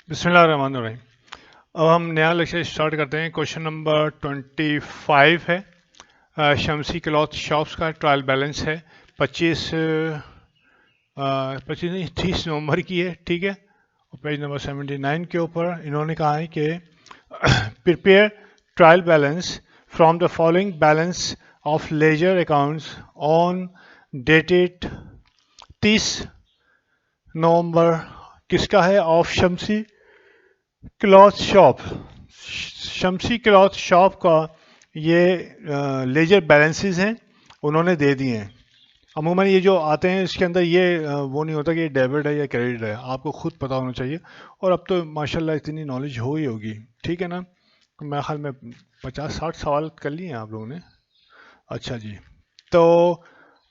बिस्मिल्लाहिर्रहमानिर्रहीम। अब हम नया लेक्चर स्टार्ट करते हैं। क्वेश्चन नंबर 25 है। शमसी क्लॉथ शॉप्स का ट्रायल बैलेंस है। 25 नहीं 30 नवंबर की है, ठीक है। और पेज नंबर 79 के ऊपर इन्होंने कहा है कि prepare trial balance from the following balance of ledger accounts on dated 30 नवंबर। किसका है? Of Shamsi cloth shop. Shamsi cloth shop का ये लेजर बैलेंसेस हैं, उन्होंने दे दिए हैं। अमूमन ये जो आते हैं इसके अंदर ये वो नहीं होता कि ये डेबिट है या क्रेडिट है, आपको खुद पता होना चाहिए। और अब तो माशाल्लाह इतनी नॉलेज हो ही होगी, ठीक है ना। मैं ख्याल में 50-60 सवाल कर लिए हैं आप लोगों ने। अच्छा जी, तो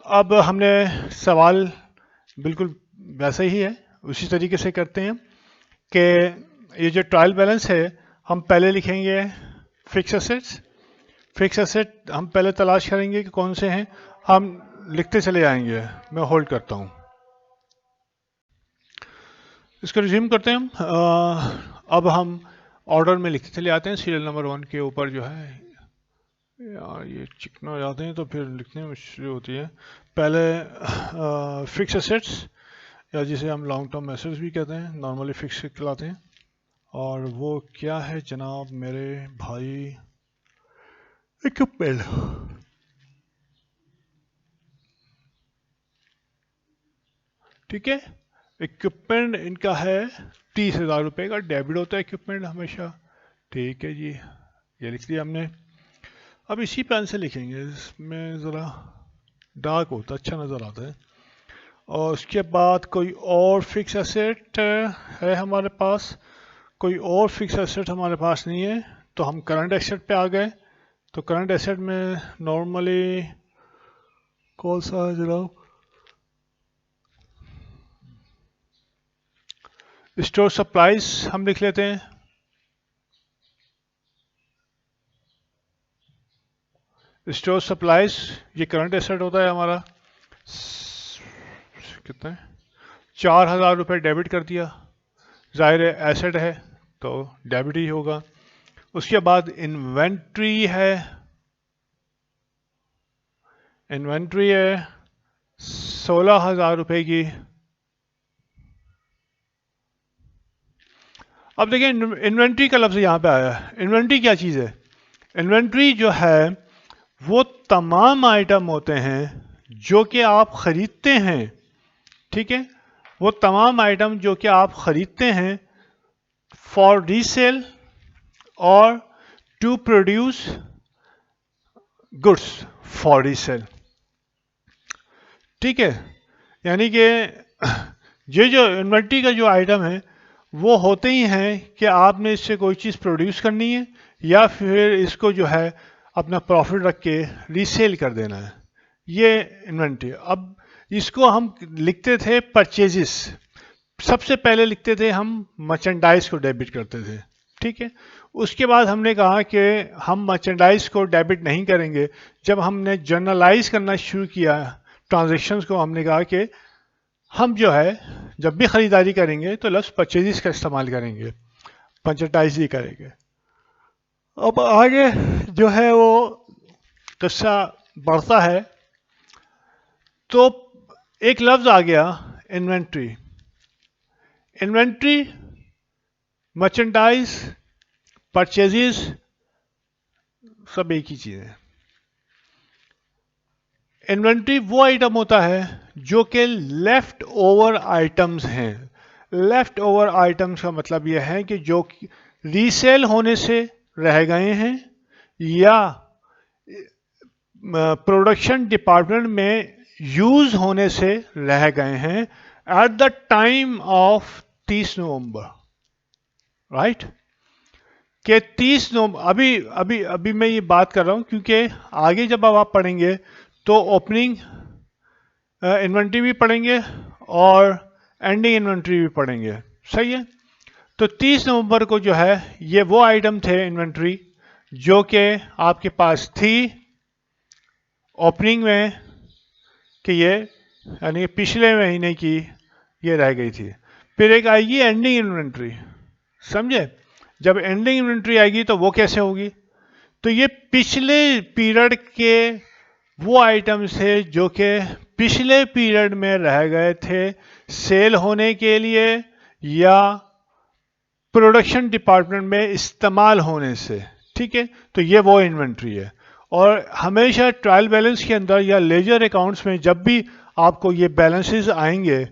अब हमने सवाल बिल्कुल वैसे ही है, उसी तरीके से करते हैं कि ये जो ट्रायल बैलेंस है हम पहले लिखेंगे फिक्स एसेट्स। फिक्स एसेट हम पहले तलाश करेंगे कि कौन से हैं, हम लिखते चले जाएंगे। मैं होल्ड करता हूँ, इसको रिज्यूम करते हैं हम। अब हम ऑर्डर में लिखते चले आते हैं। सीरियल नंबर 1 के ऊपर जो है, यार ये चिकना हो जाते हैं तो फिर लिखने में मुश्किल होती है। पहले फिक्स एसेट्स, या जिसे हम लॉन्ग टर्म एसेट्स भी कहते हैं, नॉर्मली फिक्स कहलाते हैं। और वो क्या है जनाब मेरे भाई? इक्विपमेंट। ठीक है, इक्विपमेंट इनका है 30,000 रुपये का। डेबिट होता है इक्विपमेंट हमेशा, ठीक है जी, ये लिख दिया हमने। अब इसी पेन से लिखेंगे, इसमें ज़रा डार्क होता है, अच्छा नज़र आता है। और उसके बाद कोई और फिक्स एसेट है हमारे पास? कोई और फिक्स एसेट हमारे पास नहीं है, तो हम करंट एसेट पे आ गए। तो करंट एसेट में नॉर्मली कौन सा है जनाब? स्टोर सप्लाईज हम लिख लेते हैं। स्टोर सप्लाईज ये करंट एसेट होता है हमारा। कितना है? 4,000 रुपये डेबिट कर दिया, जाहिर है एसेट है तो डेबिट ही होगा। उसके बाद इन्वेंट्री है, इन्वेंट्री है 16,000 रुपये की। अब देखिए इन्वेंट्री का लफ्ज़ यहाँ पे आया है। इन्वेंट्री क्या चीज़ है? इन्वेंट्री जो है वो तमाम आइटम होते हैं जो कि आप ख़रीदते हैं, ठीक है। वो तमाम आइटम जो कि आप ख़रीदते हैं फॉर रीसेल और to produce goods for resale, ठीक है। यानी कि ये जो इन्वेंट्री का जो आइटम है वो होते ही हैं कि आपने इससे कोई चीज़ प्रोड्यूस करनी है या फिर इसको जो है अपना प्रॉफिट रख के रीसेल कर देना है, ये इन्वेंट्री। अब इसको हम लिखते थे परचेजेस, सबसे पहले लिखते थे हम मर्चेंडाइज को डेबिट करते थे, ठीक है। उसके बाद हमने कहा कि हम मर्चेंडाइज को डेबिट नहीं करेंगे। जब हमने जर्नलाइज करना शुरू किया ट्रांजेक्शन्स को, हमने कहा कि हम जो है जब भी ख़रीदारी करेंगे तो लफ्ज़ परचेजेस का इस्तेमाल करेंगे, मर्चेंडाइज ही करेंगे। अब आगे जो है वो किस्सा बढ़ता है, तो एक लफ्ज़ आ गया इन्वेंट्री। इन्वेंट्री, मर्चेंडाइज, परचेजेस सब एक ही चीज़ है। इन्वेंट्री वो आइटम होता है जो कि लेफ्ट ओवर आइटम्स हैं। लेफ्ट ओवर आइटम्स का मतलब यह है कि जो रीसेल होने से रह गए हैं या प्रोडक्शन डिपार्टमेंट में यूज होने से रह गए हैं at the time of 30 November, right. कि 30 नवंबर, अभी अभी अभी मैं ये बात कर रहा हूँ क्योंकि आगे जब अब आप पढ़ेंगे तो ओपनिंग इन्वेंट्री भी पढ़ेंगे और एंडिंग इन्वेंट्री भी पढ़ेंगे, सही है। तो 30 नवंबर को जो है ये वो आइटम थे इन्वेंट्री जो कि आपके पास थी ओपनिंग में, कि ये यानी पिछले महीने की ये रह गई थी। फिर एक आएगी एंडिंग इन्वेंट्री, समझे? जब एंडिंग इन्वेंट्री आएगी तो वो कैसे होगी? तो ये पिछले पीरियड के वो आइटम्स थे जो कि पिछले पीरियड में रह गए थे सेल होने के लिए या प्रोडक्शन डिपार्टमेंट में इस्तेमाल होने से, ठीक है? तो ये वो इन्वेंट्री है। और हमेशा ट्रायल बैलेंस के अंदर या लेजर अकाउंट्स में जब भी आपको ये बैलेंसेस आएंगे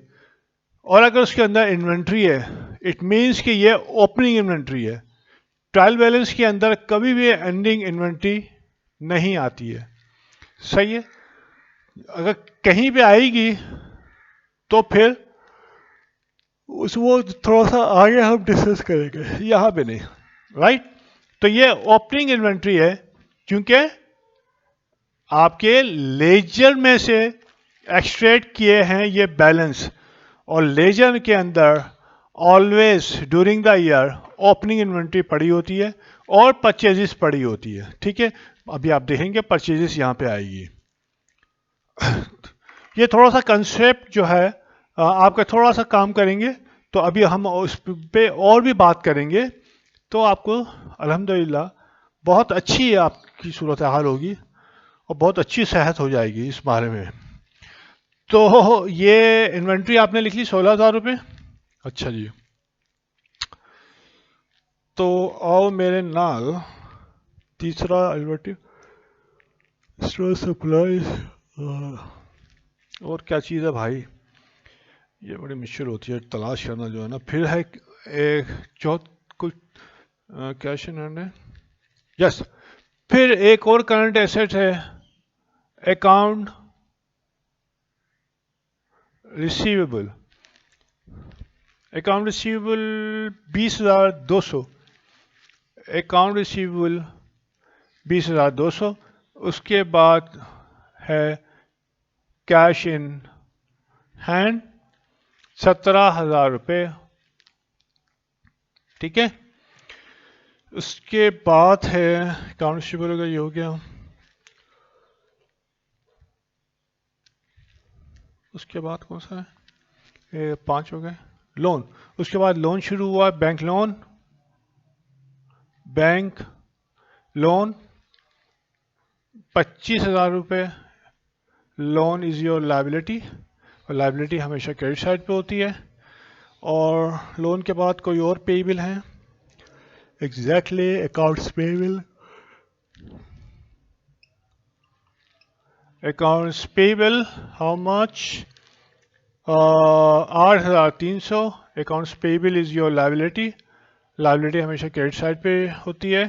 और अगर उसके अंदर इन्वेंट्री है, इट मीन्स कि ये ओपनिंग इन्वेंट्री है। ट्रायल बैलेंस के अंदर कभी भी एंडिंग इन्वेंट्री नहीं आती है, सही है? अगर कहीं पे आएगी तो फिर उस वो थोड़ा सा आगे हम डिस्कस करेंगे, यहाँ पे नहीं, राइट? तो ये ओपनिंग इन्वेंट्री है क्योंकि आपके लेजर में से एक्सट्रैक्ट किए हैं ये बैलेंस, और लेजर के अंदर always during the year opening inventory पड़ी होती है और परचेजेस पड़ी होती है, ठीक है? अभी आप देखेंगे परचेजेस यहाँ पे आएगी। ये थोड़ा सा कंसेप्ट जो है आपका थोड़ा सा काम करेंगे तो अभी हम उस पे और भी बात करेंगे, तो आपको अल्हम्दुलिल्लाह बहुत अच्छी आपकी सूरत हाल होगी और बहुत अच्छी सेहत हो जाएगी इस बारे में। तो ये इन्वेंट्री आपने लिख ली 16,000 रुपये। अच्छा जी, तो आओ मेरे नाल तीसरा इन्वेंट्री सप्लाई, और क्या चीज़ है भाई, ये बड़ी मुश्किल होती है तलाश करना जो है ना। फिर है एक कुछ कैश इन हैंड है, यस। फिर एक और करंट एसेट है account receivable. Account receivable 20,200, account receivable 20,200। उसके बाद है कैश इन हैंड 17,000 रुपये, ठीक है? उसके बाद है अकाउंट रिसीवेबल का ये हो गया। उसके बाद कौन सा है, ये 5 हो गए। लोन, उसके बाद लोन शुरू हुआ, बैंक लोन, बैंक लोन 25,000 रुपये। लोन इज योर लाइबिलिटी, और लाइबिलिटी हमेशा क्रेडिट साइड पे होती है। और लोन के बाद कोई और पेएबल है, exactly accounts payable, accounts payable how much, 8,300। Accounts payable is your liability, liability हमेशा क्रेडिट साइड पे होती है।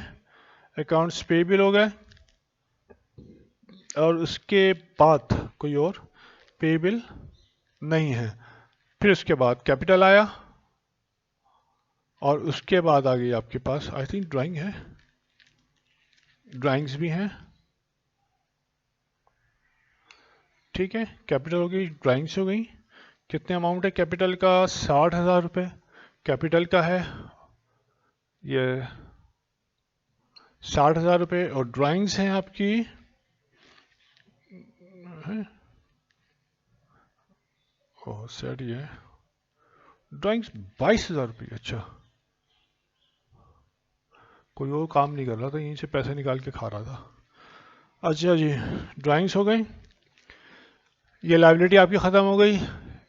अकाउंट्स पेएबल हो गए, और उसके बाद कोई और पेएबल नहीं है। फिर उसके बाद कैपिटल आया, और उसके बाद आ गई आपके पास आई थिंक ड्राइंग है, ड्राइंग्स भी हैं, ठीक है? कैपिटल हो गई, ड्राइंग्स हो गई। कितने अमाउंट है कैपिटल का? 60,000 रुपये कैपिटल का है, ये 60,000 रुपये। और ड्राइंग्स हैं आपकी सेट, ये ड्राइंग्स 22,000 रुपये। अच्छा, कोई और काम नहीं कर रहा था, यहीं से पैसे निकाल के खा रहा था। अच्छा जी, ड्राइंग्स हो गई, ये लाइबिलिटी आपकी ख़त्म हो गई।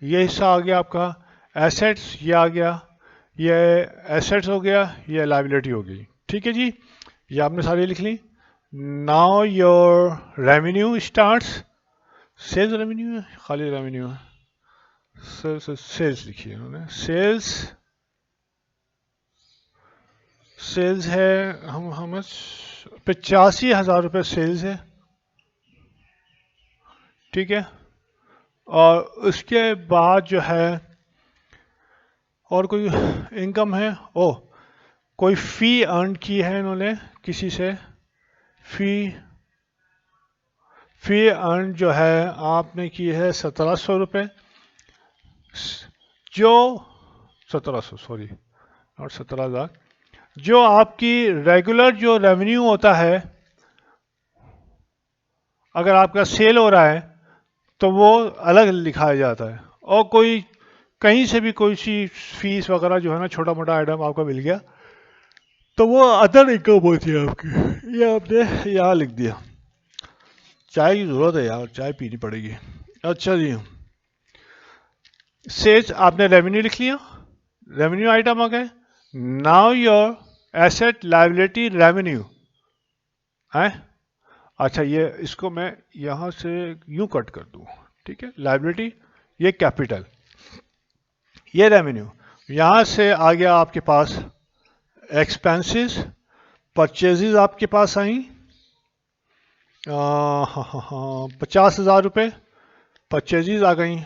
ये हिस्सा आ गया आपका एसेट्स, ये आ गया, ये एसेट्स हो गया, ये लाइबिलिटी हो गई, ठीक है जी? ये आपने सारी लिख ली। Now your revenue starts, sales revenue है, खाली रेवेन्यू है, सेल्स लिखिए उन्होंने, सेल्स, सेल्स है हम 85,000 रुपये सेल्स है, ठीक है? और उसके बाद जो है और कोई इनकम है, ओ कोई फ़ी अर्न की है इन्होंने किसी से, फ़ी अर्न जो है आपने की है 1,700 रुपये, जो 1,700 सॉरी और 17,000, जो आपकी रेगुलर जो रेवेन्यू होता है, अगर आपका सेल हो रहा है तो वो अलग लिखाया जाता है, और कोई कहीं से भी कोई सी फीस वगैरह जो है ना, छोटा मोटा आइटम आपको मिल गया, तो वो अदर इनकम होती है आपकी। ये आपने यहाँ लिख दिया। चाय की ज़रूरत है यार, चाय पीनी पड़ेगी। अच्छा जी, सेज आपने रेवेन्यू लिख लिया, रेवेन्यू आइटम आ गए। Now your asset liability revenue है। अच्छा, ये इसको मैं यहाँ से यूं कट कर दूँ, ठीक है। लायबिलिटी ये कैपिटल, ये रेवेन्यू। यहाँ से आ गया आपके पास एक्सपेंसेस, परचेजेज आपके पास आई 50,000 रुपये, परचेजेज आ गई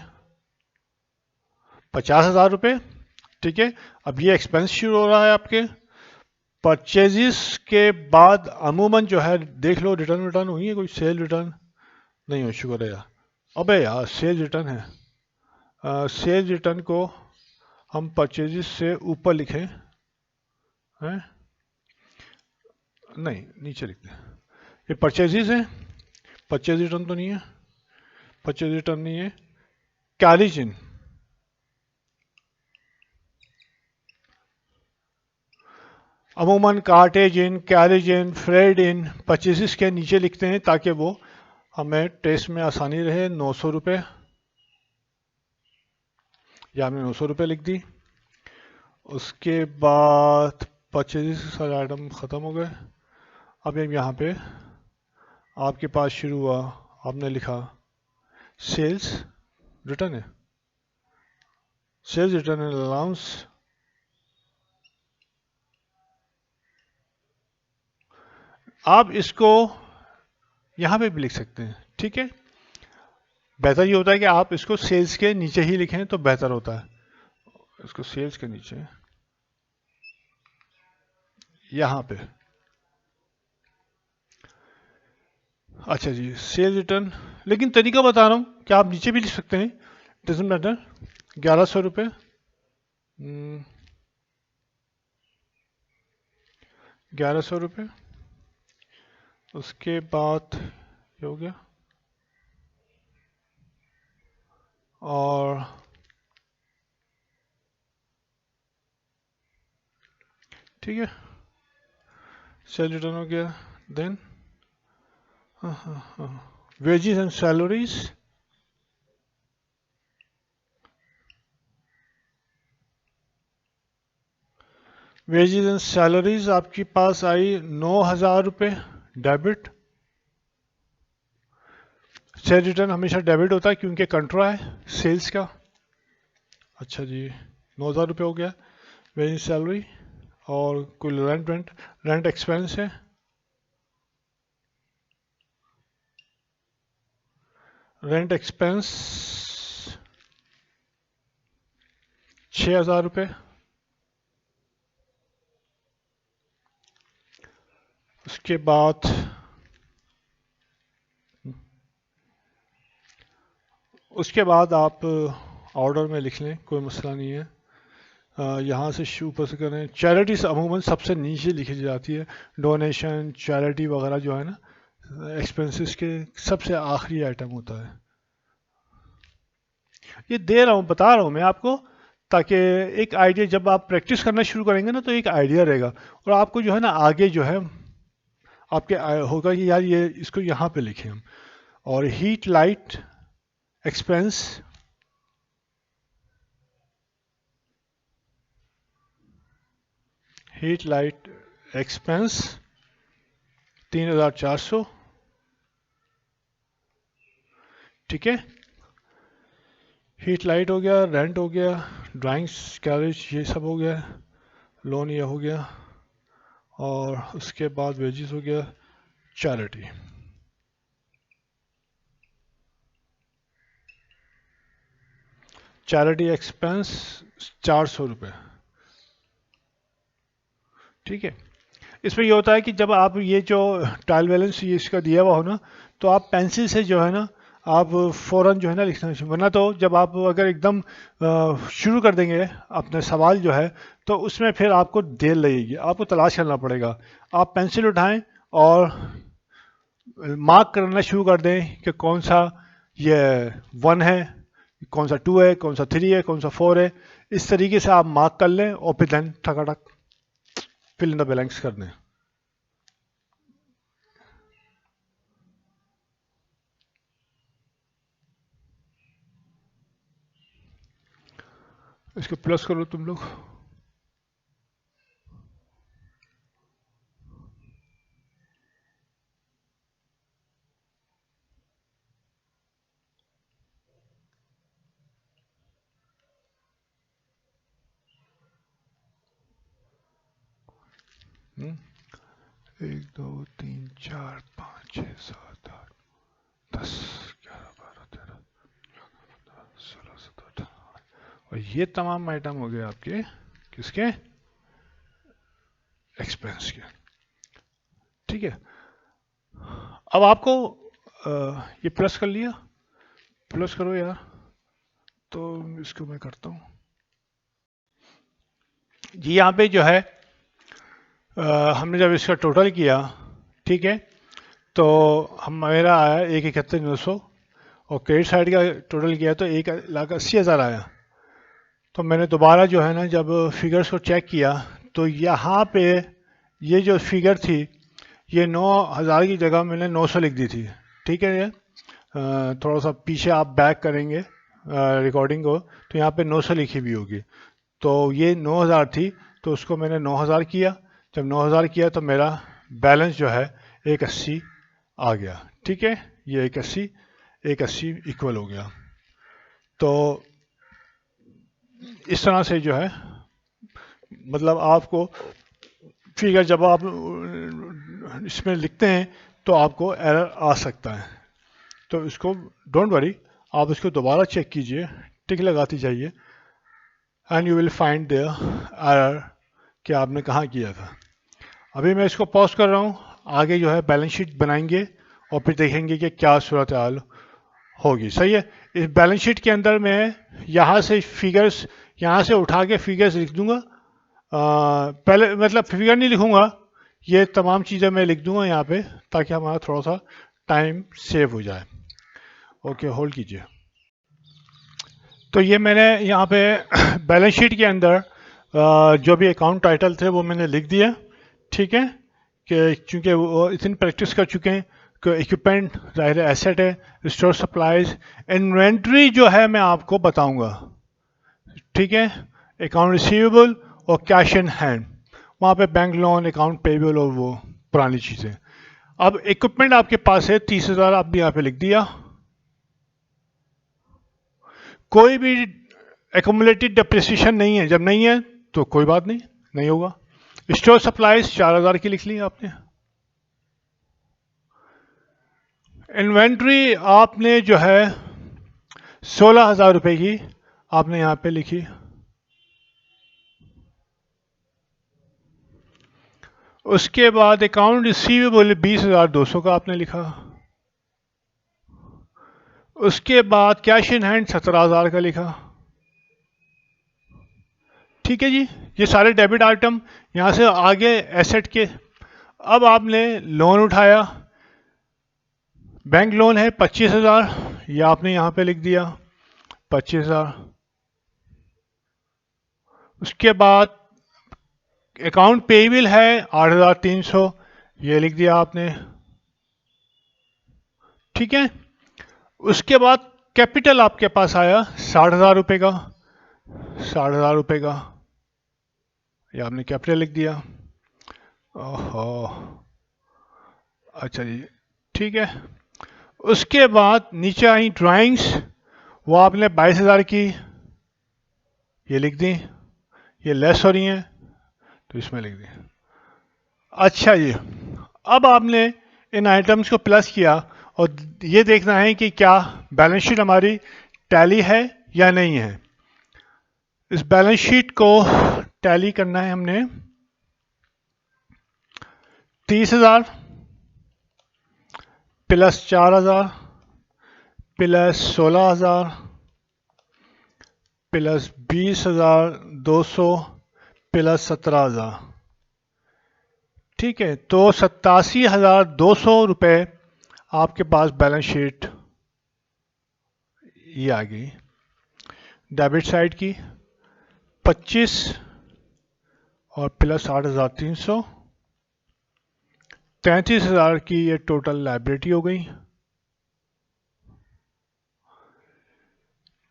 50,000 रुपये, ठीक है। अब ये एक्सपेंस शुरू हो रहा है आपके। परचेजेस के बाद अमूमन जो है, देख लो रिटर्न रिटर्न हुई है कोई? सेल रिटर्न नहीं हो, शुक्र है यार। अबे यार सेल रिटर्न है, सेल रिटर्न को हम परचेजेस से ऊपर लिखें हैं? नहीं, नीचे लिखते हैं। ये परचेजेस है, परचेज रिटर्न तो नहीं है, परचेज रिटर्न नहीं है। कैरेज इन, अमूमन cartridge in, carriage in, freight in purchases के नीचे लिखते हैं ताकि वो हमें ट्रेस में आसानी रहे। 900 रुपये, या हमने 900 रुपये लिख दी। उसके बाद परचेजेस सारे आइटम ख़त्म हो गए। अब यहाँ पे आपके पास शुरू हुआ, आपने लिखा सेल्स रिटर्न है, सेल्स रिटर्न एंड अलाउंस। आप इसको यहाँ पे भी लिख सकते हैं, ठीक है। बेहतर ये होता है कि आप इसको सेल्स के नीचे ही लिखें तो बेहतर होता है। इसको सेल्स के नीचे यहाँ पे। अच्छा जी, सेल्स रिटर्न, लेकिन तरीका बता रहा हूँ कि आप नीचे भी लिख सकते हैं, डजंट मैटर। 1100 रुपये, 1100 रुपये। उसके बाद ये हो गया, और ठीक है, सेल रिटर्न हो गया। Then wages and salaries, wages and salaries आपके पास आई 9,000 रुपये डेबिट। सेल रिटर्न हमेशा डेबिट होता है क्योंकि कंट्रा है सेल्स का। अच्छा जी, 9,000 रुपये हो गया वेज सैलरी। और कुल रेंट एक्सपेंस है, रेंट एक्सपेंस 6,000 रुपये। उसके बाद आप ऑर्डर में लिख लें, कोई मसला नहीं है। यहाँ से ऊपर से करें। चैरिटी अमूमन सबसे नीचे लिखी जाती है, डोनेशन चैरिटी वगैरह जो है ना, एक्सपेंसेस के सबसे आखिरी आइटम होता है। ये दे रहा हूँ, बता रहा हूँ मैं आपको, ताकि एक आइडिया, जब आप प्रैक्टिस करना शुरू करेंगे ना तो एक आइडिया रहेगा, और आपको जो है ना आगे जो है आपके होगा कि यार ये इसको यहाँ पे लिखें हम। और heat light expense, heat light expense 3,400, ठीक है। हीट लाइट हो गया, रेंट हो गया, ड्राइंग्स कैरेज ये सब हो गया, लोन ये हो गया, और उसके बाद वेजेस हो गया, चैरिटी। चैरिटी एक्सपेंस 400 रुपये, ठीक है। इसमें ये होता है कि जब आप ये जो ट्रायल बैलेंस ये इसका दिया हुआ हो ना, तो आप पेंसिल से जो है ना आप फ़ौरन जो है ना लिखना चाहिए, वरना तो जब आप अगर एकदम शुरू कर देंगे अपना सवाल जो है, तो उसमें फिर आपको देर लगेगी, आपको तलाश करना पड़ेगा। आप पेंसिल उठाएं और मार्क करना शुरू कर दें कि कौन सा ये 1 है, कौन सा 2 है, कौन सा 3 है, कौन सा 4 है, इस तरीके से आप मार्क कर लें और फिर देन ठकाठक फिल इन द ब्लैंक्स कर दें। इसको प्लस करो तुम लोग। एक दो तीन चार पाँच छः सात आठ 10 11 12 13 16 17 18 और ये तमाम आइटम हो गए आपके किसके, एक्सपेंस के। ठीक है, अब आपको ये प्लस कर लिया, प्लस करो यार, तो इसको मैं करता हूँ जी। यहाँ पे जो है हमने जब इसका टोटल किया, ठीक है, तो हम मेरा आया 1,71,900 और क्रेडिट साइड का टोटल किया तो 1,80,000 आया। तो मैंने दोबारा जो है ना जब फिगर्स को चेक किया तो यहाँ पे ये जो फिगर थी ये 9,000 की जगह मैंने 900 लिख दी थी। ठीक है, ये थोड़ा सा पीछे आप बैक करेंगे रिकॉर्डिंग को तो यहाँ पे 900 लिखी हुई होगी। तो ये 9,000 थी तो उसको मैंने 9,000 किया, जब 9,000 किया तो मेरा बैलेंस जो है 1,80 आ गया। ठीक है, ये 1,80 इक्वल हो गया। तो इस तरह से जो है मतलब आपको फिगर जब आप इसमें लिखते हैं तो आपको एरर आ सकता है, तो इसको डोंट वरी, आप इसको दोबारा चेक कीजिए, टिक लगाती जाइए and you will find the error कि आपने कहाँ किया था। अभी मैं इसको पॉज कर रहा हूँ, आगे जो है बैलेंस शीट बनाएंगे और फिर देखेंगे कि क्या सूरत हाल होगी। सही है, इस बैलेंस शीट के अंदर मैं यहाँ से फिगर्स, यहाँ से उठा के फिगर्स लिख दूंगा। पहले मतलब फिगर नहीं लिखूंगा, ये तमाम चीज़ें मैं लिख दूंगा यहाँ पे ताकि हमारा थोड़ा सा टाइम सेव हो जाए। ओके, होल्ड कीजिए। तो ये मैंने यहाँ पे बैलेंस शीट के अंदर जो भी अकाउंट टाइटल थे वो मैंने लिख दिया। ठीक है, कि चूँकि वो इतनी प्रैक्टिस कर चुके हैं कि इक्विपमेंट ज़ाहिर एसेट है, स्टोर सप्लाईज, इन्वेंट्री जो है मैं आपको बताऊंगा। ठीक है, अकाउंट रिसीवेबल और कैश इन हैंड, वहाँ पे बैंक लोन, अकाउंट पेबल और वो पुरानी चीज़ें। अब इक्विपमेंट आपके पास है 30,000, आप भी यहाँ पे लिख दिया। कोई भी एक्यूमुलेटेड डेप्रिसिएशन नहीं है, जब नहीं है तो कोई बात नहीं, नहीं होगा। स्टोर सप्लाईज 4,000 की लिख ली आपने। इन्वेंट्री आपने जो है 16,000 रुपए की आपने यहाँ पे लिखी। उसके बाद अकाउंट रिसीवेबल 20,200 का आपने लिखा। उसके बाद कैश इन हैंड 17,000 का लिखा। ठीक है जी, ये सारे डेबिट आइटम। यहाँ से आगे एसेट के, अब आपने लोन उठाया, बैंक लोन है 25,000, ये आपने यहाँ पे लिख दिया 25,000। उसके बाद अकाउंट पेबल है 8,300, ये लिख दिया आपने। ठीक है, उसके बाद कैपिटल आपके पास आया 60,000 रुपये का, 60,000 रुपये का, ये आपने कैपिटल लिख दिया। ओहो, अच्छा जी, ठीक है। उसके बाद नीचे आई ड्राइंग्स, वो आपने 22,000 की ये लिख दी, ये लेस हो रही हैं तो इसमें लिख दी। अच्छा जी, अब आपने इन आइटम्स को प्लस किया और ये देखना है कि क्या बैलेंस शीट हमारी टैली है या नहीं है। इस बैलेंस शीट को टैली करना है हमने। 30,000 प्लस 4,000 प्लस 16,000 प्लस 20,200 प्लस 17,000। ठीक है, तो 87,200 रुपये आपके पास बैलेंस शीट ये आ गई। डेबिट साइड की 25 और प्लस 8,300, 33,000 की ये टोटल लायबिलिटी हो गई।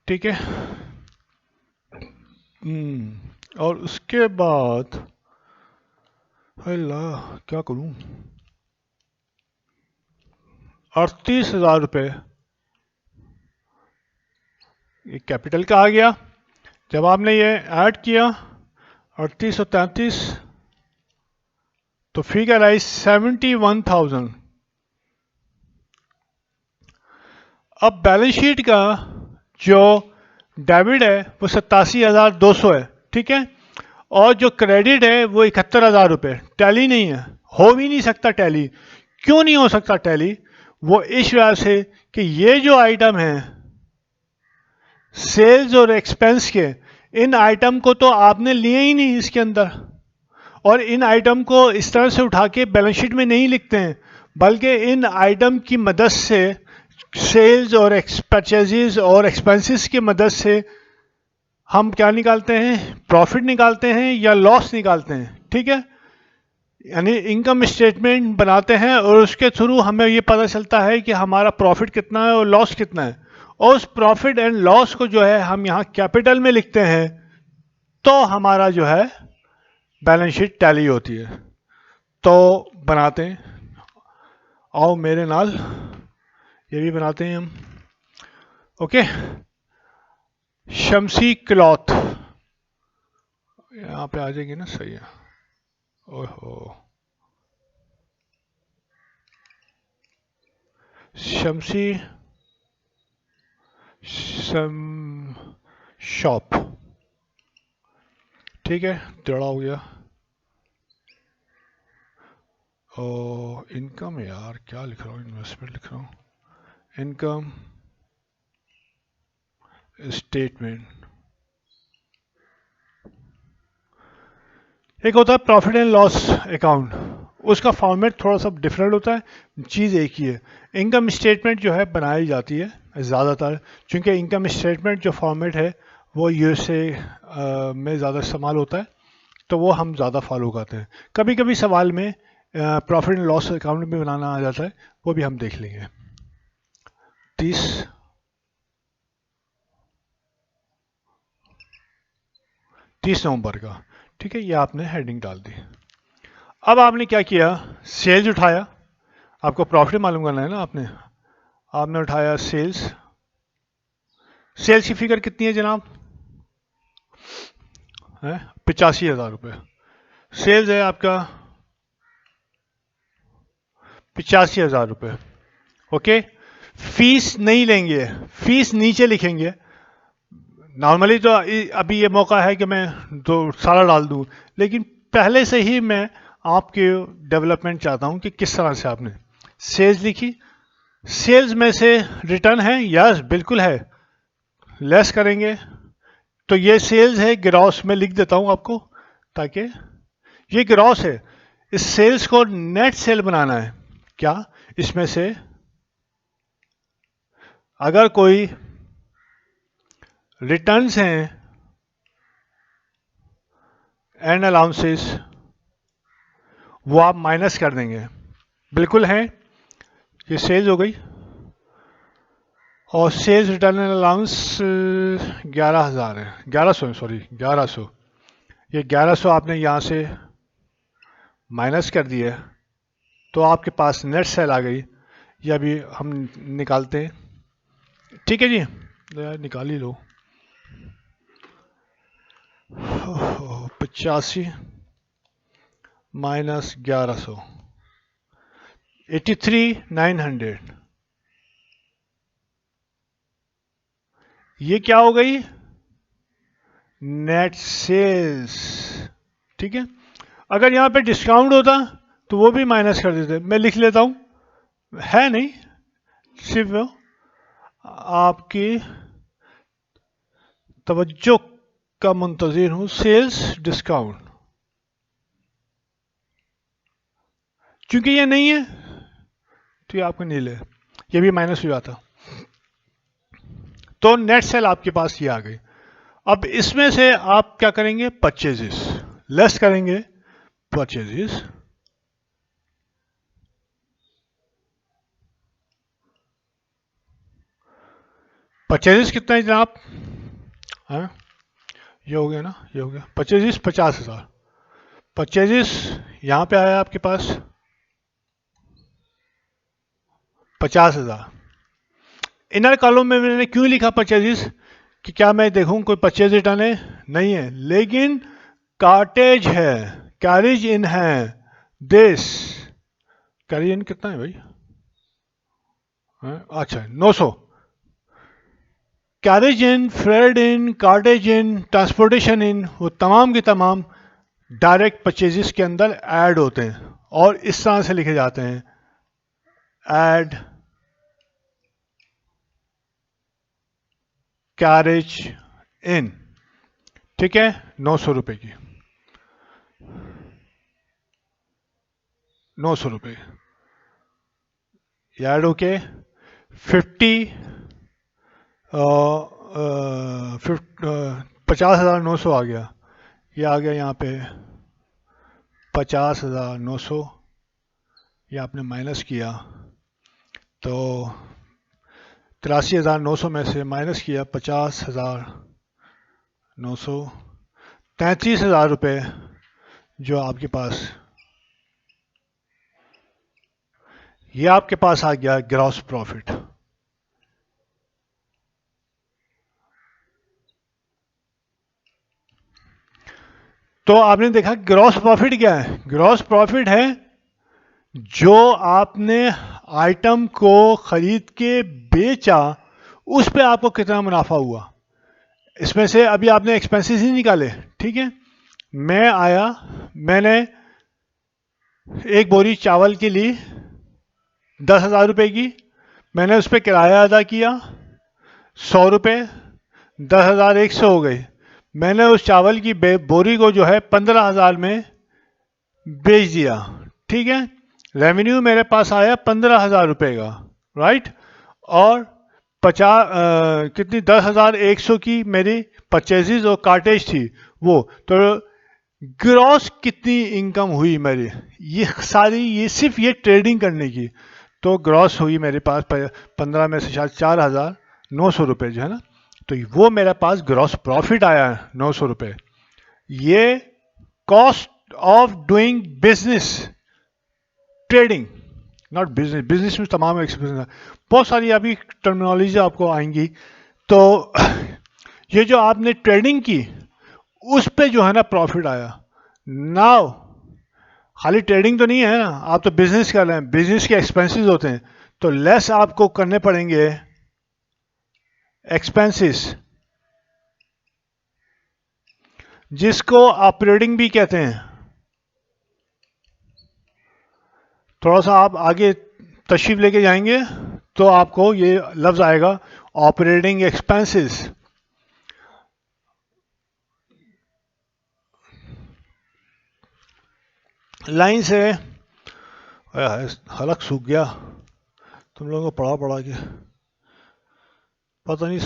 ठीक है। और उसके बाद अल्लाह क्या करूं, 38,000 रुपये ये कैपिटल का आ गया। जब आपने ये ऐड किया 38 और 33 तो फिगर आई 71,000। अब बैलेंस शीट का जो डेबिट है वो 87,200 है। ठीक है। और जो क्रेडिट है वो 71,000 रुपये। टैली नहीं है, हो भी नहीं सकता टैली। क्यों नहीं हो सकता टैली? वो इस वजह से कि ये जो आइटम है सेल्स और एक्सपेंस के, इन आइटम को तो आपने लिए ही नहीं इसके अंदर, और इन आइटम को इस तरह से उठा के बैलेंस शीट में नहीं लिखते हैं, बल्कि इन आइटम की मदद से सेल्स और परचेजेस और एक्सपेंसेस की मदद से हम क्या निकालते हैं, प्रॉफिट निकालते हैं या लॉस निकालते हैं। ठीक है। यानी इनकम स्टेटमेंट बनाते हैं और उसके थ्रू हमें ये पता चलता है कि हमारा प्रॉफिट कितना है और लॉस कितना है, और उस प्रॉफिट एंड लॉस को जो है हम यहाँ कैपिटल में लिखते हैं, तो हमारा जो है बैलेंस शीट टैली होती है। तो बनाते हैं, आओ मेरे नाल ये भी बनाते हैं हम। ओके। शमसी क्लॉथ यहाँ पे आ जाएगी ना, सही है। ओहो, शमसी शॉप। ठीक है, टेढ़ा हो गया। और इनकम, यार क्या लिख रहा हूँ, इन्वेस्टमेंट लिख रहा हूँ। इनकम स्टेटमेंट, एक होता है प्रॉफिट एंड लॉस अकाउंट, उसका फॉर्मेट थोड़ा सा डिफरेंट होता है, चीज़ एक ही है। इनकम स्टेटमेंट जो है बनाई जाती है ज़्यादातर, क्योंकि इनकम स्टेटमेंट जो फॉर्मेट है वो यूएसए में ज़्यादा इस्तेमाल होता है, तो वो हम ज़्यादा फॉलो करते हैं। कभी कभी सवाल में प्रॉफिट एंड लॉस अकाउंट भी बनाना आ जाता है, वो भी हम देख लेंगे। 30 नवंबर का। ठीक है, ये आपने हेडिंग डाल दी। अब आपने क्या किया, सेल्स उठाया, आपको प्रॉफिट मालूम करना है ना, आपने उठाया सेल्स। सेल्स की फिगर कितनी है जनाब? है 85,000 रुपये। सेल्स है आपका 85,000 रुपये। ओके। फीस नहीं लेंगे, फीस नीचे लिखेंगे। नॉर्मली तो अभी ये मौका है कि मैं तो सारा डाल दूं, लेकिन पहले से ही मैं आपके डेवलपमेंट चाहता हूं कि किस तरह से आपने सेल्स लिखी। सेल्स में से रिटर्न है, यस बिल्कुल है, लेस करेंगे तो ये सेल्स है, ग्रॉस में लिख देता हूं आपको ताकि ये ग्रॉस है। इस सेल्स को नेट सेल बनाना है। क्या इसमें से अगर कोई रिटर्न्स हैं एंड अलाउंसेस, वो आप माइनस कर देंगे। बिल्कुल है, ये सेल्स हो गई, और सेल्स रिटर्न एंड अलाउंस 11,000 है, 1100 सॉरी 1100। ये 1100 आपने यहाँ से माइनस कर दिया, तो आपके पास नेट सेल आ गई। ये अभी हम निकालते हैं। ठीक है जी, यार निकाल ही लो। 85 माइनस 1100, 83,900। ये क्या हो गई, नेट सेल्स। ठीक है। अगर यहां पे डिस्काउंट होता तो वो भी माइनस कर देते, मैं लिख लेता हूं, है नहीं, सिर्फ आपकी तवज्जो का मुंतजिर हूं। सेल्स डिस्काउंट, क्योंकि ये नहीं है तो ये आपको नहीं ले, ये भी माइनस हो जाता, तो नेट सेल आपके पास ये आ गई। अब इसमें से आप क्या करेंगे, परचेजेस लेस करेंगे, परचेजेस परचेजेस कितना है जनाब, हाँ ये हो गया ना, ये हो गया परचेजेस 50,000, परचेजेस यहां पे आया आपके पास 50,000। इनर कॉलम में मैंने क्यों लिखा परचेजेस, कि क्या मैं देखूं कोई परचेज रिटर्न है, नहीं है, लेकिन कार्टेज है, कैरेज इन है, दिस कैरेज इन कितना है भाई, अच्छा 900, carriage in, freight in, cartage in, transportation in, वो तमाम के तमाम डायरेक्ट परचेजेस के अंदर ऐड होते हैं और इस तरह से लिखे जाते हैं, ऐड कैरेज इन, ठीक है, 900 रुपए की, 900 रुपए ऐड होके 50 50,900 आ गया, ये आ गया यहाँ पे 50,900, ये आपने माइनस किया तो 83,900 में से माइनस किया 50,900, 33,000 रुपये जो आपके पास, ये आपके पास आ गया ग्रॉस प्रॉफिट। तो आपने देखा ग्रॉस प्रॉफिट क्या है, ग्रॉस प्रॉफिट है जो आपने आइटम को खरीद के बेचा उस पे आपको कितना मुनाफा हुआ, इसमें से अभी आपने एक्सपेंसेस ही निकाले, ठीक है, मैं आया, मैंने एक बोरी चावल की ली 10,000 रुपये की, मैंने उस पर किराया अदा किया 100 रुपये, 10,100 हो गई, मैंने उस चावल की बोरी को जो है 15,000 में बेच दिया, ठीक है, रेवेन्यू मेरे पास आया 15,000 रुपये का, राइट, और 10,100 की मेरी परचेजेज और कार्टेज थी वो, तो ग्रॉस कितनी इनकम हुई मेरी, ये सारी, ये सिर्फ ये ट्रेडिंग करने की, तो ग्रॉस हुई मेरे पास 15 में से शायद 4,900 रुपये जो है ना, तो वो मेरे पास ग्रॉस प्रॉफिट आया है 900 रुपये। ये cost of doing business, trading, not business, business में तमाम एक्सपीरियंस, बहुत सारी अभी टर्मिनोलॉजी आपको आएंगी, तो ये जो आपने ट्रेडिंग की उस पे जो है ना प्रॉफिट आया, नाउ खाली ट्रेडिंग तो नहीं है ना, आप तो बिजनेस कर रहे हैं, बिजनेस के एक्सपेंसेस होते हैं, तो लेस आपको करने पड़ेंगे एक्सपेंसेस, जिसको ऑपरेटिंग भी कहते हैं, थोड़ा सा आप आगे तशरीफ लेके जाएंगे तो आपको ये लफ्ज आएगा ऑपरेटिंग एक्सपेंसेस। लाइन से हलक सूख गया, तुम लोगों को पढ़ा पढ़ा के पता नहीं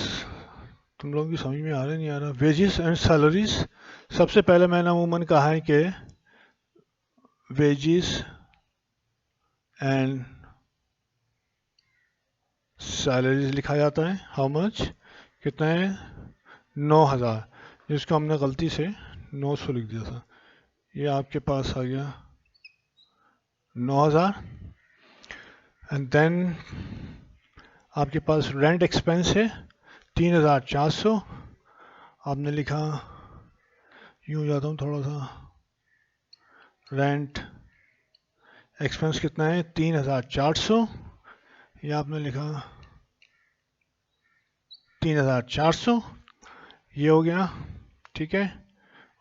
तुम लोगों की समझ में आ रहा नहीं आ रहा। वेजेस एंड सैलरीज, सबसे पहले मैंने अमूमन कहा है कि वेजेस एंड सैलरीज लिखा जाता है, हाउ मच, कितना है, 9,000, जिसको हमने गलती से 900 लिख दिया था, ये आपके पास आ गया 9,000, एंड देन आपके पास रेंट एक्सपेंस है 3,400, आपने लिखा, यूँ जाता हूँ थोड़ा सा, रेंट एक्सपेंस कितना है 3,400, ये आपने लिखा 3,400, ये हो गया, ठीक है,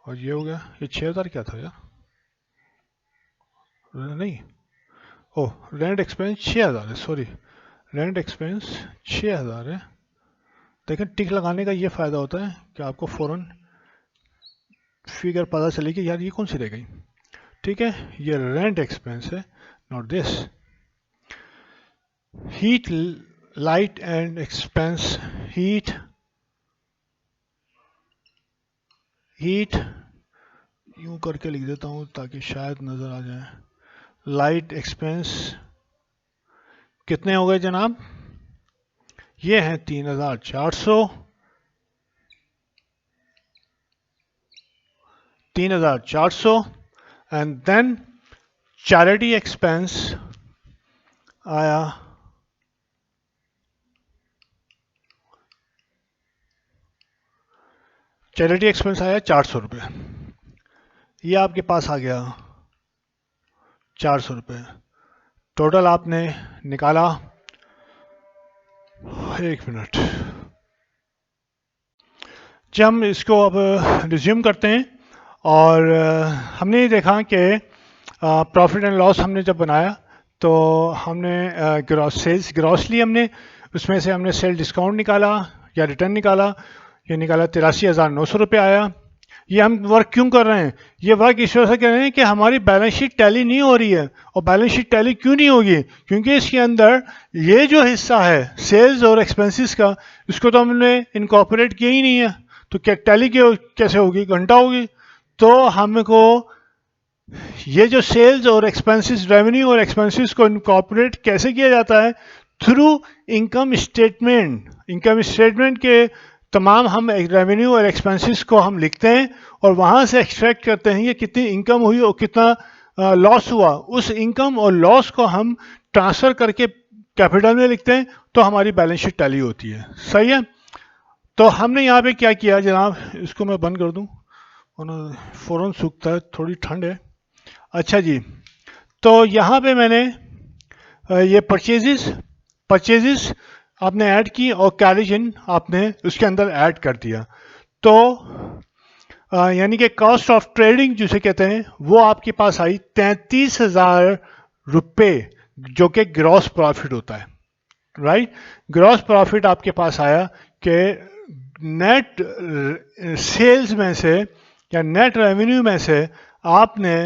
और ये हो गया, ये 6,000 क्या था यार, नहीं, ओ रेंट एक्सपेंस 6,000 है, सॉरी, रेंट एक्सपेंस 6,000 है। लेकिन टिक लगाने का ये फ़ायदा होता है कि आपको फ़ौरन फिगर पता चले कि यार ये कौन सी रह गई, ठीक है, ये रेंट एक्सपेंस है, not this. Heat, light and expense, heat heat यूं करके लिख देता हूं ताकि शायद नजर आ जाए। लाइट एक्सपेंस कितने हो गए जनाब? ये हैं 3400, 3400 एंड देन चैरिटी एक्सपेंस आया चैरिटी एक्सपेंस आया 400 रुपये। ये आपके पास आ गया 400 रुपये। टोटल आपने निकाला, एक मिनट, जब हम इसको अब रिज्यूम करते हैं और हमने ये देखा कि प्रॉफिट एंड लॉस हमने जब बनाया तो हमने ग्रॉस सेल्स ग्रॉस ली हमने, उसमें से हमने सेल डिस्काउंट निकाला या रिटर्न निकाला, ये निकाला 83,900 रुपये आया। ये हम वर्क क्यों कर रहे हैं? ये वर्क इस वजह से कर रहे हैं कि हमारी बैलेंस शीट टैली नहीं हो रही है। और बैलेंस शीट टैली क्यों नहीं होगी? क्योंकि इसके अंदर ये जो हिस्सा है सेल्स और एक्सपेंसेस का, इसको तो हमने इनकॉर्पोरेट किया ही नहीं है, तो क्या टैली कैसे होगी? घंटा होगी। तो हमको ये जो सेल्स और एक्सपेंसेस, रेवेन्यू और एक्सपेंसेस को इनकॉर्पोरेट कैसे किया जाता है? Through income statement. Income statement के तमाम हम रेवेन्यू और एक्सपेंसेस को हम लिखते हैं और वहाँ से एक्सट्रैक्ट करते हैं कि कितनी इनकम हुई और कितना लॉस हुआ। उस इनकम और लॉस को हम ट्रांसफ़र करके कैपिटल में लिखते हैं, तो हमारी बैलेंस शीट टैली होती है। सही है? तो हमने यहाँ पे क्या किया जनाब, इसको मैं बंद कर दूँ, फ़ौरन सूखता है, थोड़ी ठंड है। अच्छा जी, तो यहाँ पे मैंने ये परचेजेस आपने ऐड की और कैरेज इन आपने उसके अंदर ऐड कर दिया। तो यानी कि कॉस्ट ऑफ ट्रेडिंग जिसे कहते हैं वो आपके पास आई 33,000 रुपये, जो कि ग्रॉस प्रॉफिट होता है। राइट, ग्रॉस प्रॉफिट आपके पास आया कि नेट सेल्स में से या नेट रेवेन्यू में से आपने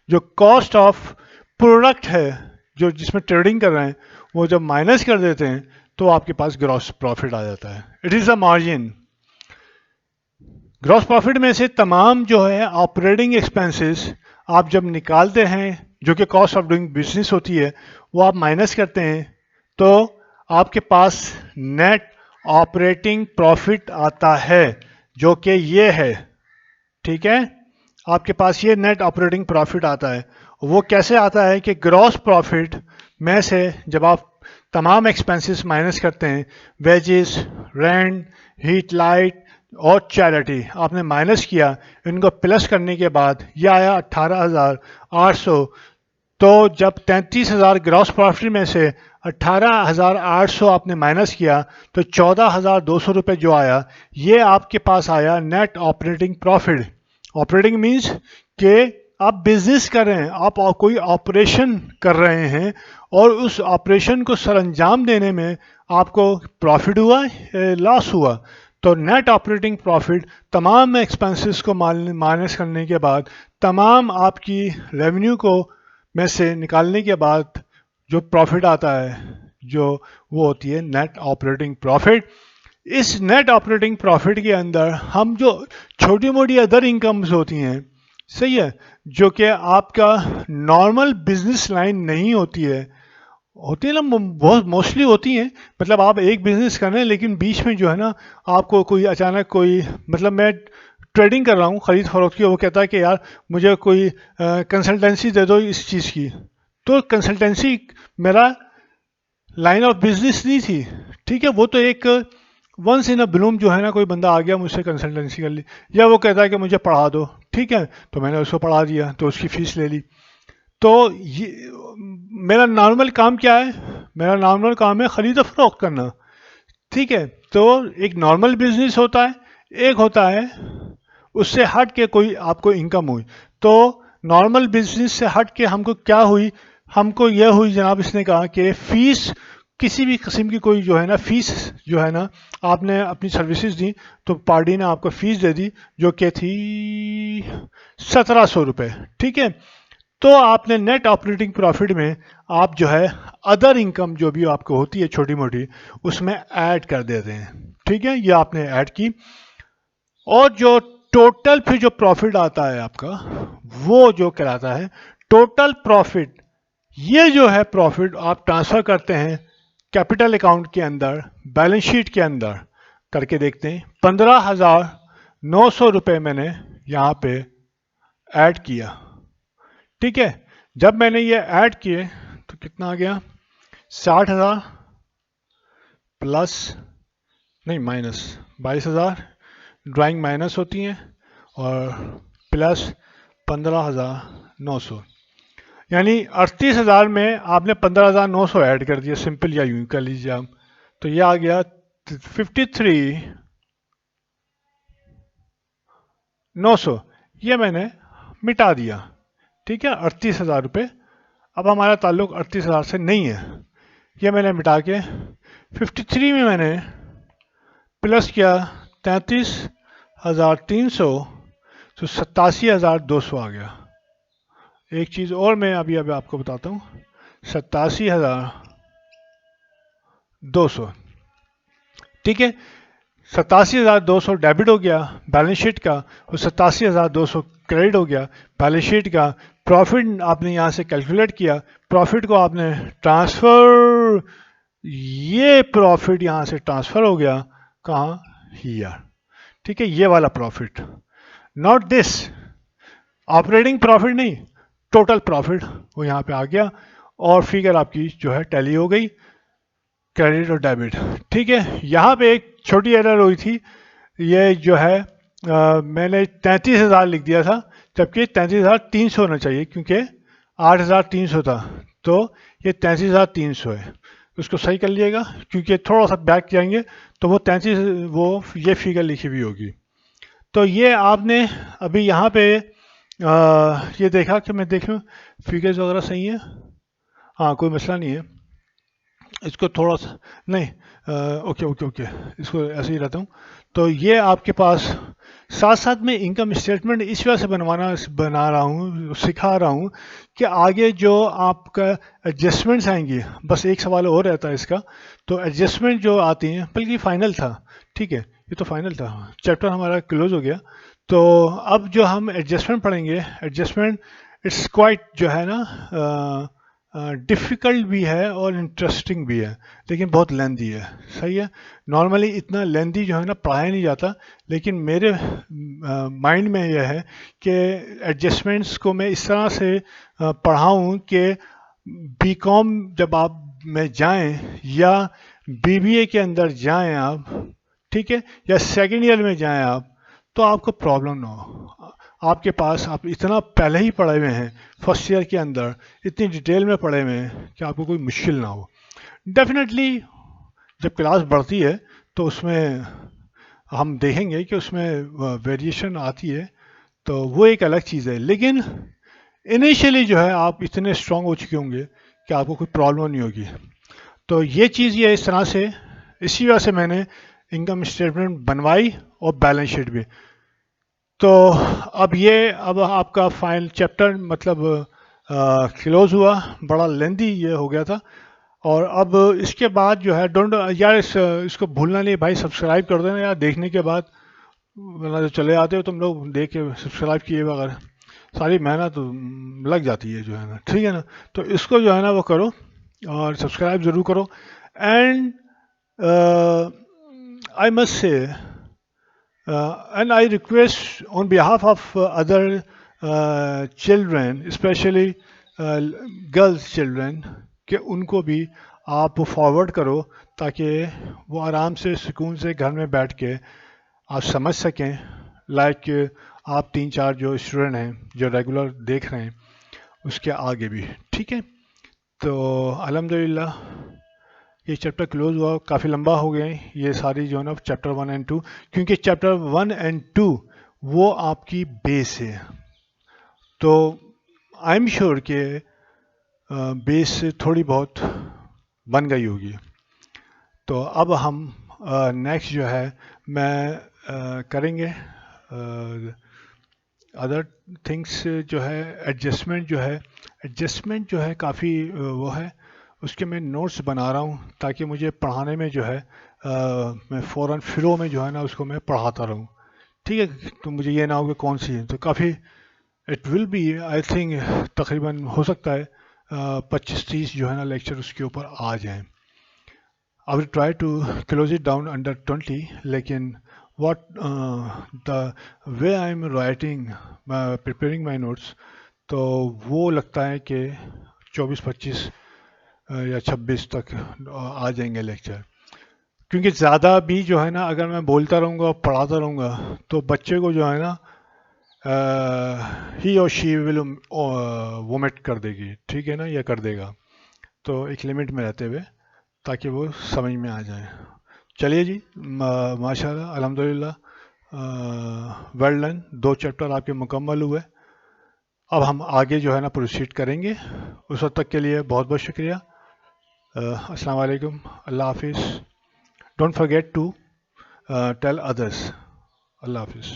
जो कॉस्ट ऑफ प्रोडक्ट है जो जिसमें ट्रेडिंग कर रहे हैं वो जब माइनस कर देते हैं तो आपके पास ग्रॉस प्रॉफिट आ जाता है। It is a margin. Gross profit में से तमाम जो है ऑपरेटिंग एक्सपेंसेस आप जब निकालते हैं, जो कि कॉस्ट ऑफ डूइंग बिजनेस होती है, वो आप माइनस करते हैं तो आपके पास नेट ऑपरेटिंग प्रॉफिट आता है, जो कि ये है। ठीक है, आपके पास ये नेट ऑपरेटिंग प्रॉफिट आता है। वो कैसे आता है कि ग्रॉस प्रॉफिट में से जब आप तमाम एक्सपेंसेस माइनस करते हैं, वेजेस, रेंट, हीट, लाइट और चैरिटी आपने माइनस किया, इनको प्लस करने के बाद ये आया 18,800। तो जब 33,000 ग्रॉस प्रॉफिट में से 18,800 आपने माइनस किया तो 14,200 रुपये जो आया, ये आपके पास आया net operating profit. Operating means कि आप बिजनेस कर रहे हैं, आप कोई ऑपरेशन कर रहे हैं और उस ऑपरेशन को सरअंजाम देने में आपको प्रॉफिट हुआ, लॉस हुआ। तो नेट ऑपरेटिंग प्रॉफिट तमाम एक्सपेंसेस को माइनस करने के बाद, तमाम आपकी रेवेन्यू को में से निकालने के बाद जो प्रॉफिट आता है, जो वो होती है नेट ऑपरेटिंग प्रॉफिट। इस नेट ऑपरेटिंग प्रॉफिट के अंदर हम जो छोटी मोटी अदर इनकम्स होती हैं, सही है, जो कि आपका नॉर्मल बिजनेस लाइन नहीं होती है ना, बहुत मोस्टली होती हैं। मतलब आप एक बिजनेस कर रहे हैं लेकिन बीच में जो है ना आपको कोई अचानक कोई, मतलब मैं ट्रेडिंग कर रहा हूँ खरीद फरोख्त की, वो कहता है कि यार मुझे कोई कंसल्टेंसी दे दो इस चीज़ की। तो कंसल्टेंसी मेरा लाइन ऑफ बिजनेस नहीं थी। ठीक है, वो तो एक वंस इन अ ब्लूम जो है ना, कोई बंदा आ गया मुझसे कंसल्टेंसी कर ली, या वो कहता है कि मुझे पढ़ा दो, ठीक है, तो मैंने उसको पढ़ा दिया तो उसकी फ़ीस ले ली। तो ये मेरा नॉर्मल काम क्या है? मेरा नॉर्मल काम है ख़रीद फरोख्त करना। ठीक है, तो एक नॉर्मल बिजनेस होता है, एक होता है उससे हट के कोई आपको इनकम हुई। तो नॉर्मल बिजनेस से हट के हमको क्या हुई? हमको यह हुई जनाब, इसने कहा कि फ़ीस, किसी भी किस्म की कोई जो है ना फ़ीस जो है ना, आपने अपनी सर्विसेज दी तो पार्टी ने आपको फ़ीस दे दी जो कि थी 1700 रुपये। ठीक है, तो आपने नेट ऑपरेटिंग प्रॉफिट में आप जो है अदर इनकम जो भी आपको होती है छोटी मोटी, उसमें ऐड कर देते हैं। ठीक है, ये आपने ऐड की। और जो टोटल फिर जो प्रॉफिट आता है आपका, वो जो कहलाता है टोटल प्रॉफिट। ये जो है प्रॉफिट आप ट्रांसफर करते हैं कैपिटल अकाउंट के अंदर, बैलेंस शीट के अंदर करके देखते हैं। 15,900 रुपये मैंने यहाँ पे ऐड किया, ठीक है। जब मैंने ये ऐड किए तो कितना आ गया, 60,000 प्लस, नहीं माइनस 22,000, ड्राइंग माइनस होती हैं, और प्लस 15,900, यानी 38,000 में आपने 15,900 ऐड कर दिया, सिंपल या यूं कर लीजिए आप। तो ये आ गया 53,900, ये मैंने मिटा दिया, ठीक है। 38,000 रुपये, अब हमारा ताल्लुक 38,000 से नहीं है, ये मैंने मिटा के 53 में मैंने प्लस किया 33,300, तो 87,200 आ गया। एक चीज़ और मैं अभी आपको बताता हूँ, 87,200, ठीक है। 87,200 डेबिट हो गया बैलेंस शीट का, और 87,200 क्रेडिट हो गया बैलेंस शीट का। प्रॉफिट आपने यहाँ से कैलकुलेट किया, प्रॉफिट को आपने ट्रांसफर, ये प्रॉफिट यहाँ से ट्रांसफर हो गया कहाँ, हियर, ठीक है। ये वाला profit, not this operating profit नहीं, टोटल प्रॉफिट वो यहाँ पे आ गया, और फिगर आपकी जो है टैली हो गई, क्रेडिट और डेबिट, ठीक है। यहाँ पे एक छोटी एरर हुई थी, ये जो है मैंने 33,000 लिख दिया था, जबकि 33,300 होना चाहिए, क्योंकि 8,300 था, तो ये 33,300 है। उसको सही कर लीजिएगा, क्योंकि थोड़ा सा बैक जाएंगे तो वो 33, वो ये फिगर लिखी हुई होगी। तो ये आपने अभी यहाँ पे ये देखा कि मैं देखूँ फिगर्स वगैरह सही है, हाँ कोई मसला नहीं है। इसको थोड़ा सा नहीं, ओके ओके ओके, इसको ऐसे ही रहता हूँ। तो ये आपके पास साथ साथ में इनकम स्टेटमेंट इस वजह से बना रहा हूँ, सिखा रहा हूँ कि आगे जो आपका एडजस्टमेंट्स आएंगी, बस एक सवाल और रहता है इसका, तो एडजस्टमेंट जो आती हैं, बल्कि फाइनल था, ठीक है, ये तो फाइनल था, चैप्टर हमारा क्लोज हो गया। तो अब जो हम एडजस्टमेंट पढ़ेंगे, एडजस्टमेंट इट्स क्वाइट जो है ना डिफ़िकल्ट भी है और इंटरेस्टिंग भी है, लेकिन बहुत लेंदी है, सही है। नॉर्मली इतना लेंदी जो है ना पढ़ाया नहीं जाता, लेकिन मेरे माइंड में यह है कि एडजस्टमेंट्स को मैं इस तरह से पढ़ाऊँ कि बीकॉम जब आप में जाएं या बीबीए के अंदर जाएं आप, ठीक है, या सेकेंड ईयर में जाएं आप, तो आपको प्रॉब्लम ना हो। आपके पास आप इतना पहले ही पढ़े हुए हैं, फर्स्ट ईयर के अंदर इतनी डिटेल में पढ़े हुए हैं कि आपको कोई मुश्किल ना हो। डेफिनेटली जब क्लास बढ़ती है तो उसमें हम देखेंगे कि उसमें वेरिएशन आती है, तो वो एक अलग चीज़ है, लेकिन इनिशियली जो है आप इतने स्ट्रांग हो चुके होंगे कि आपको कोई प्रॉब्लम नहीं होगी। तो ये चीज़ ये इस तरह से, इसी वजह से मैंने इनकम स्टेटमेंट बनवाई और बैलेंस शीट भी। तो अब आपका फाइनल चैप्टर मतलब क्लोज हुआ, बड़ा लेंदी ये हो गया था। और अब इसके बाद जो है डोंट यार इसको भूलना नहीं भाई, सब्सक्राइब कर देना यार देखने के बाद, वरना जो चले आते हो तुम लोग देख के सब्सक्राइब किए बगैर, सारी मेहनत लग जाती है जो है ना, ठीक है ना। तो इसको जो है ना वो करो और सब्सक्राइब ज़रूर करो। And I must say and I request on behalf of other children, especially girls children, कि उनको भी आप फॉरवर्ड करो, ताकि वो आराम से सुकून से घर में बैठ के आप समझ सकें। लाइक आप 3-4 जो स्टूडेंट हैं जो रेगुलर देख रहे हैं, उसके आगे भी, ठीक है। तो अल्हम्दुलिल्लाह ये चैप्टर क्लोज हुआ, काफ़ी लंबा हो गए ये सारी जो है ना चैप्टर 1 एंड 2, क्योंकि चैप्टर 1 एंड 2 वो आपकी बेस है। तो आई एम श्योर कि बेस थोड़ी बहुत बन गई होगी। तो अब हम नेक्स्ट जो है मैं करेंगे अदर थिंग्स जो है, एडजस्टमेंट जो है काफ़ी वो है, उसके मैं नोट्स बना रहा हूँ ताकि मुझे पढ़ाने में जो है मैं फ़ौरन फ्लो में जो है ना उसको मैं पढ़ाता रहूँ, ठीक है, तो मुझे ये ना हो कि कौन सी है, तो काफ़ी it will be I think तकरीबन हो सकता है 25-30 जो है ना लेक्चर उसके ऊपर आ जाएं. I will try to close it down under 20, लेकिन what the way I am writing, preparing my notes, तो वो लगता है कि 24-25 या 26 तक आ जाएंगे लेक्चर. क्योंकि ज़्यादा भी जो है ना अगर मैं बोलता रहूँगा और पढ़ाता रहूँगा तो बच्चे को जो है ना ही और शी विल वोमिट कर देगी, ठीक है ना, या कर देगा. तो एक लिमिट में रहते हुए ताकि वो समझ में आ जाए. चलिए जी, माशाल्लाह अल्हम्दुलिल्लाह, वेल डन, 2 चैप्टर आपके मुकम्मल हुए. अब हम आगे जो है ना प्रोसीड करेंगे. उस वक्त तक के लिए बहुत बहुत शुक्रिया. अस्सलाम वालेकुम, अल्लाह हाफिज़. Don't forget to tell others. अल्लाह हाफिज़.